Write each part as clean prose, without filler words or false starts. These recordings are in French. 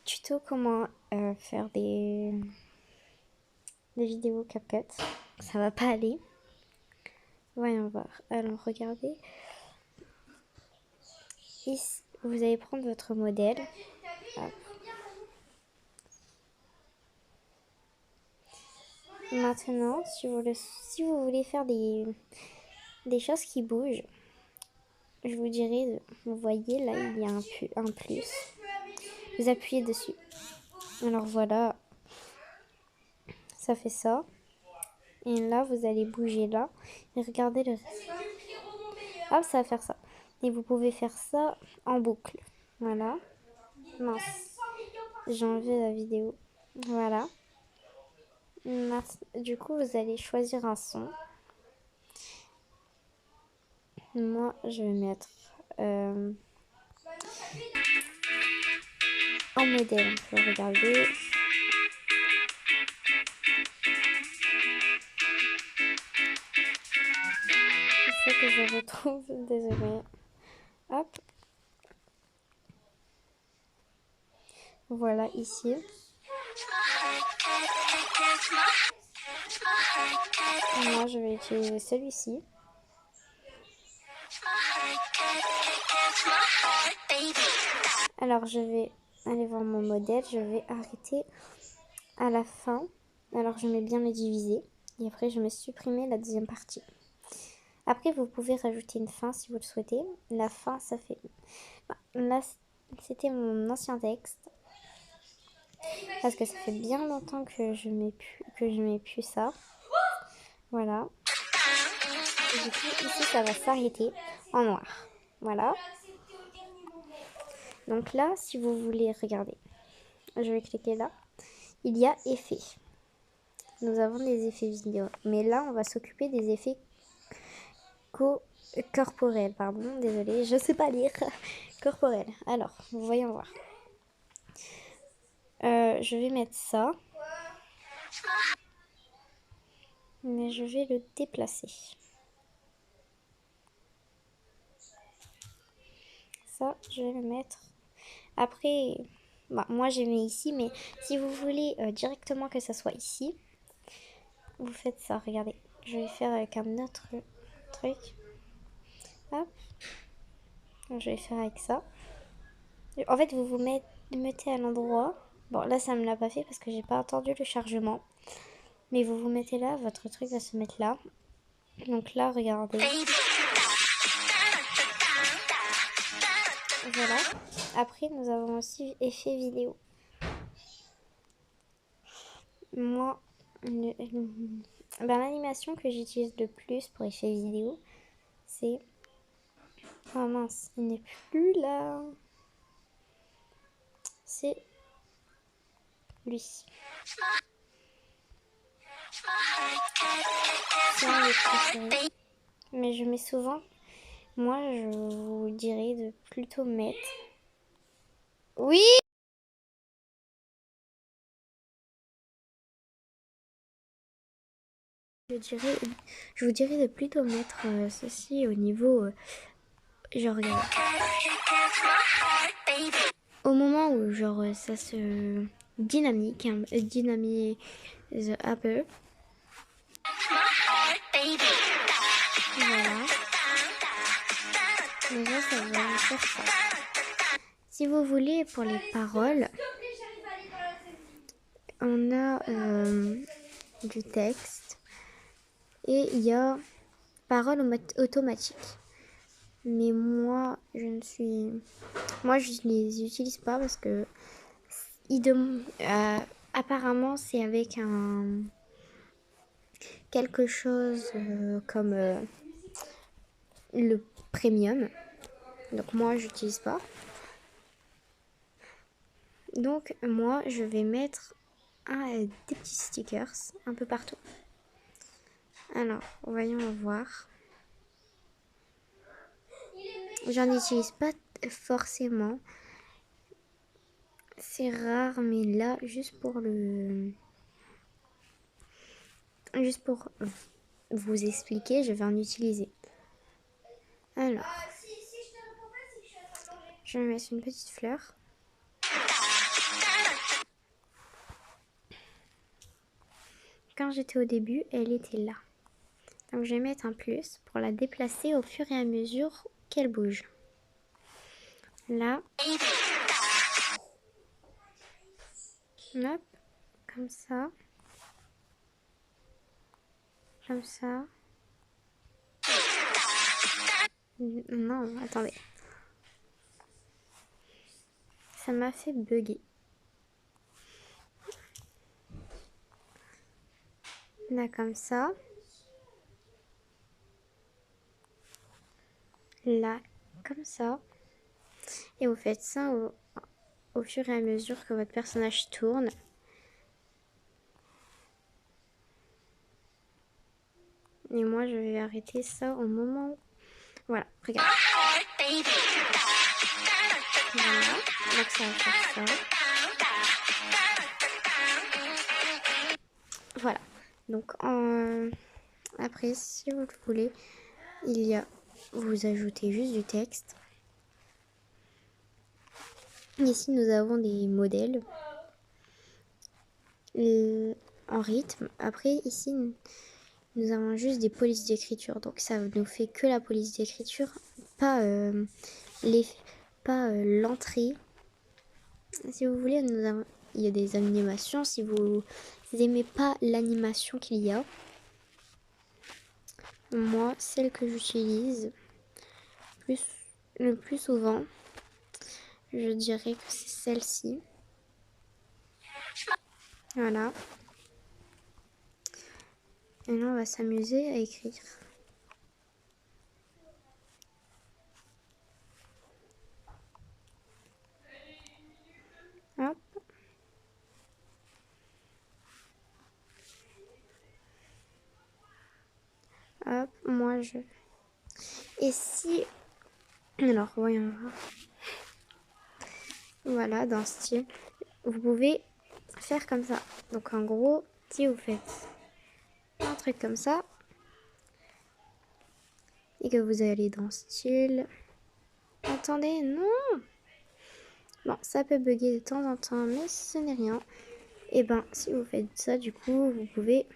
tuto comment faire des vidéos CapCut. Ça va pas aller. Voyons voir. Alors regardez. Ici, vous allez prendre votre modèle. Hop. Maintenant, si vous voulez faire des choses qui bougent, je vous dirai, vous voyez là, il y a un plus. Vous appuyez dessus. Alors voilà, ça fait ça. Et là, vous allez bouger là. Et regardez le reste. Hop, ça va faire ça. Et vous pouvez faire ça en boucle. Voilà. Mince. J'ai enlevé la vidéo. Voilà. Du coup, vous allez choisir un son. Moi, je vais mettre en modèle. On peut regarder. Il faut que je retrouve. Désolée. Hop. Voilà, ici. Moi, je vais utiliser celui-ci. Alors, je vais aller voir mon modèle. Je vais arrêter à la fin. Alors, je mets bien les divisés. Et après, je vais supprimer la deuxième partie. Après, vous pouvez rajouter une fin si vous le souhaitez. La fin, ça fait... Là, c'était mon ancien texte. Parce que ça fait bien longtemps que je mets plus ça. Voilà. Et du coup, ici, ça va s'arrêter en noir. Voilà. Donc là, si vous voulez regarder, je vais cliquer là. Il y a effets. Nous avons des effets vidéo. Mais là, on va s'occuper des effets corporels. Pardon, désolée, je sais pas lire. Corporels. Alors, voyons voir. Je vais mettre ça. Mais je vais le déplacer. Ça, je vais le mettre. Après, moi j'ai mis ici, mais si vous voulez directement que ça soit ici, vous faites ça. Regardez, je vais faire avec un autre truc. Hop. Je vais faire avec ça. En fait, vous mettez à l'endroit. Bon, là, ça me l'a pas fait parce que j'ai pas attendu le chargement. Mais vous mettez là, votre truc va se mettre là. Donc là, regardez. Voilà. Après, nous avons aussi effet vidéo. Moi, l'animation que j'utilise le plus pour effet vidéo, c'est... Oh mince, il n'est plus là. C'est lui. C'est un des préférés. Mais je mets souvent... Moi, je vous dirais de plutôt mettre... Oui! Je vous dirais de plutôt mettre ceci au niveau... genre... au moment où genre ça se dynamise un peu. Voilà. Déjà, ça va faire ça. Si vous voulez, pour les paroles, on a du texte et il y a paroles automatiques. Mais moi, je les utilise pas parce que apparemment, c'est avec quelque chose comme le premium. Donc moi, j'utilise pas. Donc moi, je vais mettre des petits stickers un peu partout. Alors, voyons voir. J'en utilise pas forcément. C'est rare, mais là, juste pour vous expliquer, je vais en utiliser. Alors, je vais mettre une petite fleur. quand j'étais au début, elle était là. Donc je vais mettre un plus pour la déplacer au fur et à mesure qu'elle bouge. Là. Hop, comme ça. Comme ça. Non, attendez. Ça m'a fait bugger. Là, comme ça. Là, comme ça. Et vous faites ça au fur et à mesure que votre personnage tourne. Et moi, je vais arrêter ça au moment où... Voilà, regarde. Voilà, donc ça va faire ça. Voilà, donc après, si vous le voulez, vous ajoutez juste du texte. Ici, nous avons des modèles en rythme. Après, ici, nous avons juste des polices d'écriture. Donc, ça nous fait que la police d'écriture, pas l'entrée. Si vous voulez, il y a des animations. Si vous n'aimez pas l'animation qu'il y a, moi, celle que j'utilise le plus souvent, je dirais que c'est celle-ci. Voilà. Et là, on va s'amuser à écrire. Hop. Hop, moi je... Et si... Alors, voyons voir. Voilà, dans ce style. Vous pouvez faire comme ça. Donc en gros, si vous faites un truc comme ça, et que vous allez dans style... Attendez, non! Bon, ça peut bugger de temps en temps, mais ce n'est rien. Et ben, si vous faites ça, du coup, vous pouvez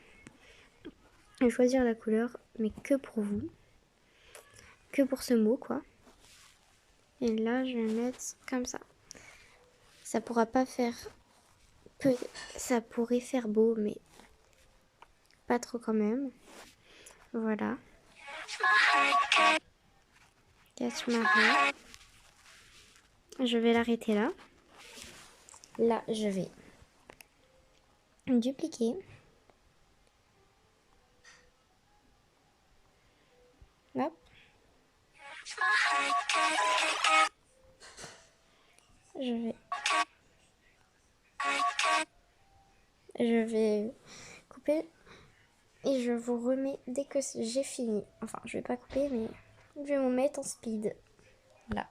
choisir la couleur, mais que pour vous. Que pour ce mot, quoi. Et là, je vais mettre comme ça. Ça pourra pas faire... Ça pourrait faire beau, mais pas trop quand même. Voilà. Catch my heart. Je vais l'arrêter là. Là, je vais dupliquer. Hop. Je vais couper et je vous remets dès que j'ai fini. Enfin, je vais pas couper, mais je vais me mettre en speed. Là.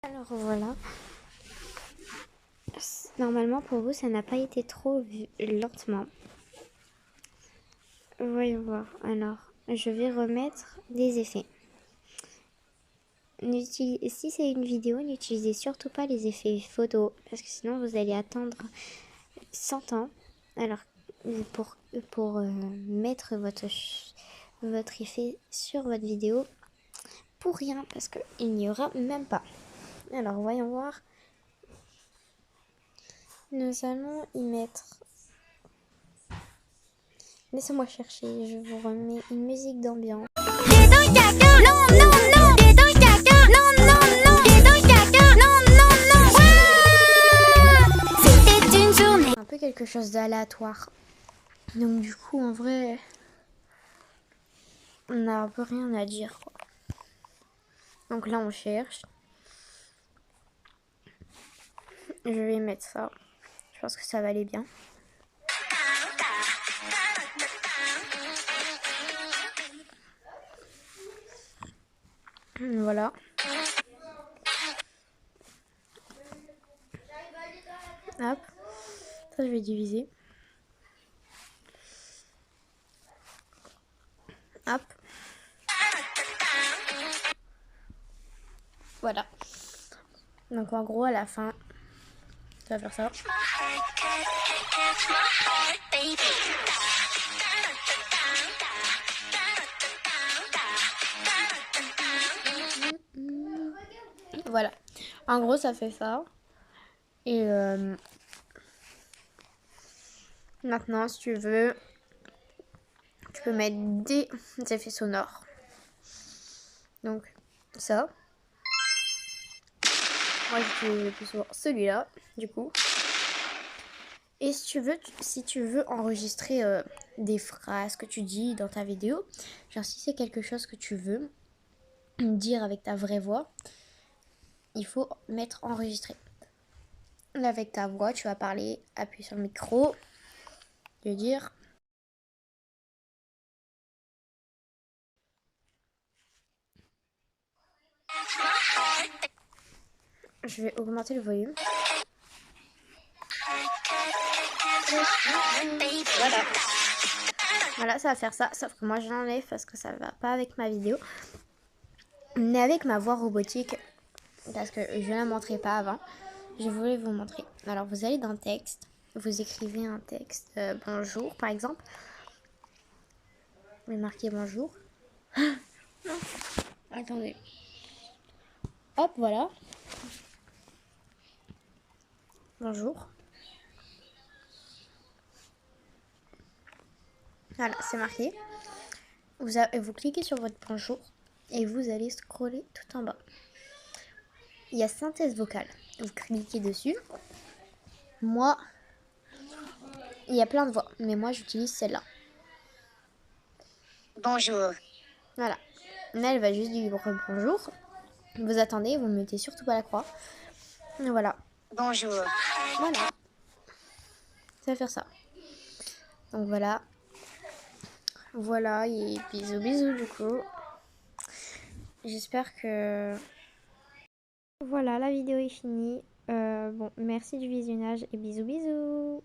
Alors voilà. Normalement pour vous ça n'a pas été trop vu lentement. Voyons voir. Alors je vais remettre des effets. Si c'est une vidéo, n'utilisez surtout pas les effets photo parce que sinon vous allez attendre 100 ans. Alors pour mettre votre effet sur votre vidéo pour rien parce qu'il n'y aura même pas. Alors voyons voir. Nous allons y mettre. Laissez-moi chercher, je vous remets une musique d'ambiance. Un peu quelque chose d'aléatoire. Donc du coup, en vrai, on n'a un peu rien à dire, quoi. Donc là, on cherche. Je vais mettre ça. Je pense que ça va aller bien. Voilà. Hop. Ça, je vais diviser. Hop. Voilà. Donc en gros, à la fin, ça va faire ça. Voilà. En gros, ça fait ça. Et maintenant, si tu veux, tu peux mettre des effets sonores. Donc, ça. Moi, j'utilise le plus souvent celui-là, du coup. Et si tu veux enregistrer des phrases que tu dis dans ta vidéo, genre si c'est quelque chose que tu veux dire avec ta vraie voix, il faut mettre enregistré. Là, avec ta voix, tu vas parler, appuyer sur le micro, tu veux dire. Je vais augmenter le volume. Voilà. Voilà, ça va faire ça. Sauf que moi, je l'enlève parce que ça va pas avec ma vidéo. Mais avec ma voix robotique, parce que je ne la montrais pas avant, je voulais vous montrer. Alors, vous allez dans texte, vous écrivez un texte, bonjour par exemple. Vous marquez bonjour. Non. Attendez. Hop, voilà. Bonjour. Voilà, c'est marqué. Vous cliquez sur votre bonjour et vous allez scroller tout en bas. Il y a synthèse vocale. Vous cliquez dessus. Moi, il y a plein de voix, mais moi j'utilise celle-là. Bonjour. Voilà. Là, elle va juste dire bonjour. Vous attendez, vous ne mettez surtout pas la croix. Et voilà. Bonjour. Voilà. Ça va faire ça. Donc voilà. Voilà, et bisous bisous du coup. J'espère que... Voilà, la vidéo est finie. Bon, merci du visionnage et bisous bisous.